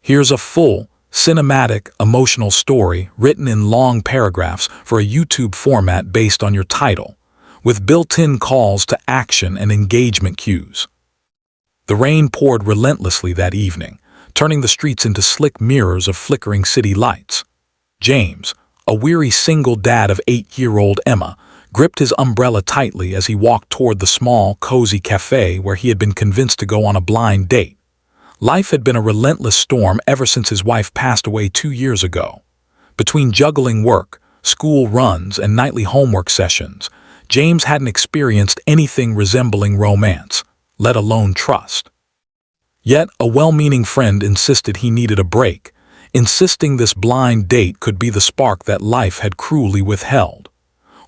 Here's a full, cinematic, emotional story written in long paragraphs for a YouTube format based on your title, with built-in calls to action and engagement cues. The rain poured relentlessly that evening, turning the streets into slick mirrors of flickering city lights. James, a weary single dad of 8-year-old Emma, gripped his umbrella tightly as he walked toward the small, cozy cafe where he had been convinced to go on a blind date. Life had been a relentless storm ever since his wife passed away 2 years ago. Between juggling work, school runs, and nightly homework sessions, James hadn't experienced anything resembling romance, let alone trust. Yet a well-meaning friend insisted he needed a break, insisting this blind date could be the spark that life had cruelly withheld.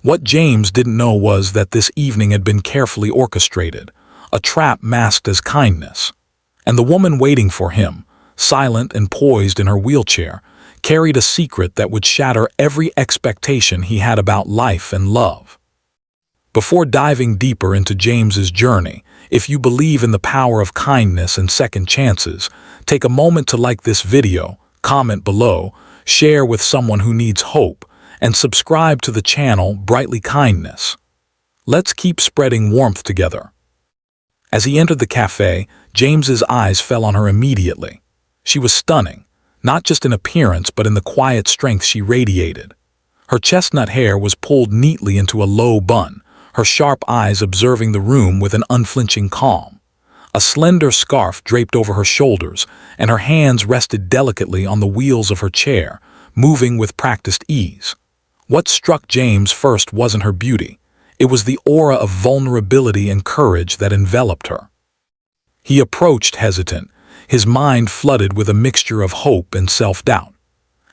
What James didn't know was that this evening had been carefully orchestrated, a trap masked as kindness. And the woman waiting for him, silent and poised in her wheelchair, carried a secret that would shatter every expectation he had about life and love. Before diving deeper into James's journey, if you believe in the power of kindness and second chances, take a moment to like this video, comment below, share with someone who needs hope, and subscribe to the channel Brightly Kindness. Let's keep spreading warmth together. As he entered the cafe, James's eyes fell on her immediately. She was stunning, not just in appearance but in the quiet strength she radiated. Her chestnut hair was pulled neatly into a low bun, her sharp eyes observing the room with an unflinching calm. A slender scarf draped over her shoulders, and her hands rested delicately on the wheels of her chair, moving with practiced ease. What struck James first wasn't her beauty. It was the aura of vulnerability and courage that enveloped her. He approached hesitant, his mind flooded with a mixture of hope and self-doubt.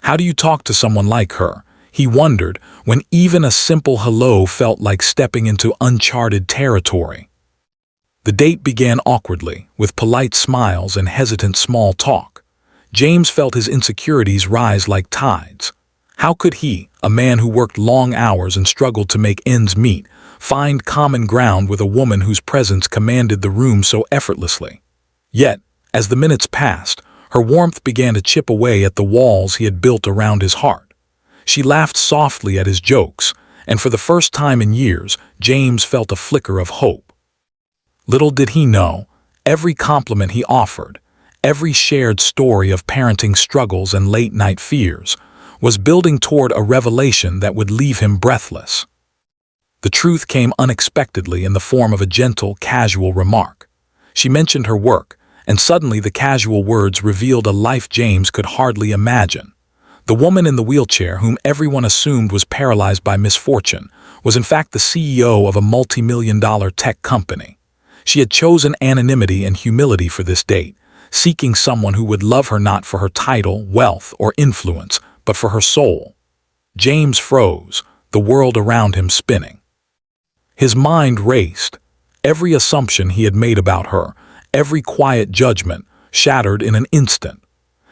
How do you talk to someone like her? He wondered, when even a simple hello felt like stepping into uncharted territory. The date began awkwardly, with polite smiles and hesitant small talk. James felt his insecurities rise like tides. How could he, a man who worked long hours and struggled to make ends meet, find common ground with a woman whose presence commanded the room so effortlessly? Yet, as the minutes passed, her warmth began to chip away at the walls he had built around his heart. She laughed softly at his jokes, and for the first time in years, James felt a flicker of hope. Little did he know, every compliment he offered, every shared story of parenting struggles and late-night fears, was building toward a revelation that would leave him breathless. The truth came unexpectedly in the form of a gentle, casual remark. She mentioned her work, and suddenly the casual words revealed a life James could hardly imagine. The woman in the wheelchair, whom everyone assumed was paralyzed by misfortune, was in fact the CEO of a multi-million-dollar tech company. She had chosen anonymity and humility for this date, seeking someone who would love her not for her title, wealth, or influence, but for her soul. James froze, the world around him spinning. His mind raced. Every assumption he had made about her, every quiet judgment, shattered in an instant.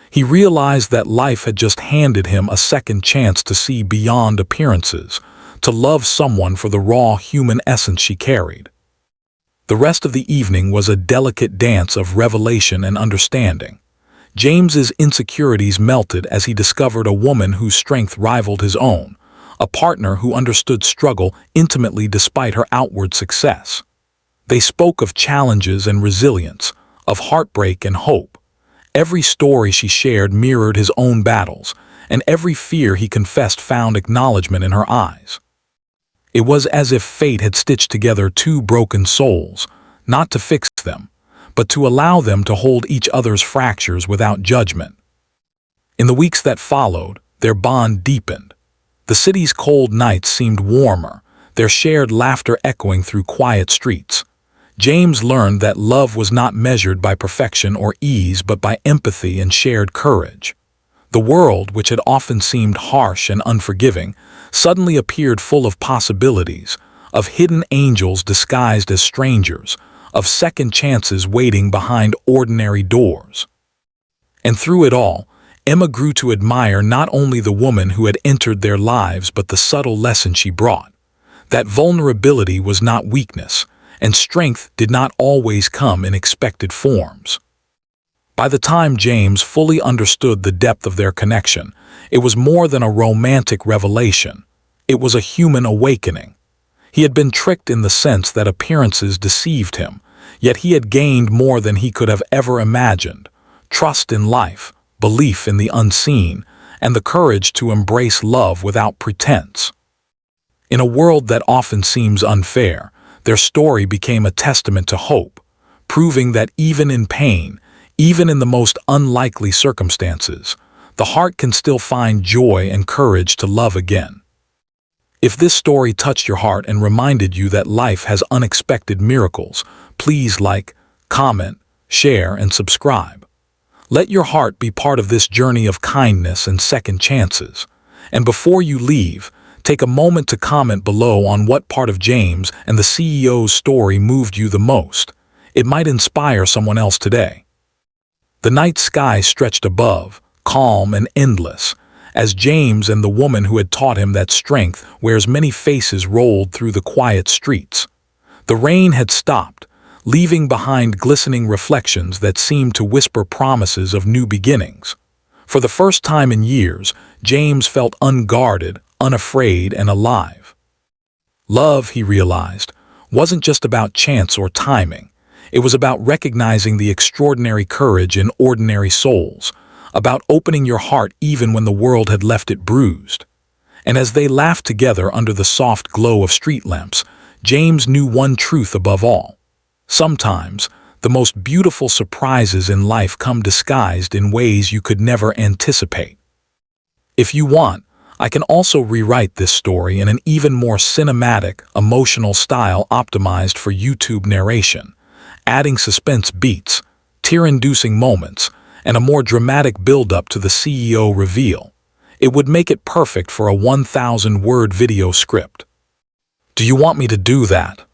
He realized that life had just handed him a second chance to see beyond appearances, to love someone for the raw human essence she carried. The rest of the evening was a delicate dance of revelation and understanding. James's insecurities melted as he discovered a woman whose strength rivaled his own, a partner who understood struggle intimately despite her outward success. They spoke of challenges and resilience, of heartbreak and hope. Every story she shared mirrored his own battles, and every fear he confessed found acknowledgement in her eyes. It was as if fate had stitched together two broken souls, not to fix them, but to allow them to hold each other's fractures without judgment. In the weeks that followed, their bond deepened. The city's cold nights seemed warmer, their shared laughter echoing through quiet streets. James learned that love was not measured by perfection or ease but by empathy and shared courage. The world, which had often seemed harsh and unforgiving, suddenly appeared full of possibilities, of hidden angels disguised as strangers, of second chances waiting behind ordinary doors. And through it all, Emma grew to admire not only the woman who had entered their lives but the subtle lesson she brought. That vulnerability was not weakness, and strength did not always come in expected forms. By the time James fully understood the depth of their connection, it was more than a romantic revelation. It was a human awakening. He had been tricked in the sense that appearances deceived him, yet he had gained more than he could have ever imagined: trust in life, belief in the unseen, and the courage to embrace love without pretense. In a world that often seems unfair, their story became a testament to hope, proving that even in pain, even in the most unlikely circumstances, the heart can still find joy and courage to love again. If this story touched your heart and reminded you that life has unexpected miracles, please like, comment, share, and subscribe. Let your heart be part of this journey of kindness and second chances. And before you leave, take a moment to comment below on what part of James and the CEO's story moved you the most. It might inspire someone else today. The night sky stretched above, calm and endless, as James and the woman who had taught him that strength wears many faces rolled through the quiet streets. The rain had stopped, leaving behind glistening reflections that seemed to whisper promises of new beginnings. For the first time in years, James felt unguarded, unafraid, and alive. Love, he realized, wasn't just about chance or timing. It was about recognizing the extraordinary courage in ordinary souls, about opening your heart even when the world had left it bruised. And as they laughed together under the soft glow of street lamps, James knew one truth above all. Sometimes, the most beautiful surprises in life come disguised in ways you could never anticipate. If you want, I can also rewrite this story in an even more cinematic, emotional style optimized for YouTube narration, adding suspense beats, tear-inducing moments, and a more dramatic build-up to the CEO reveal. It would make it perfect for a 1,000-word video script. Do you want me to do that?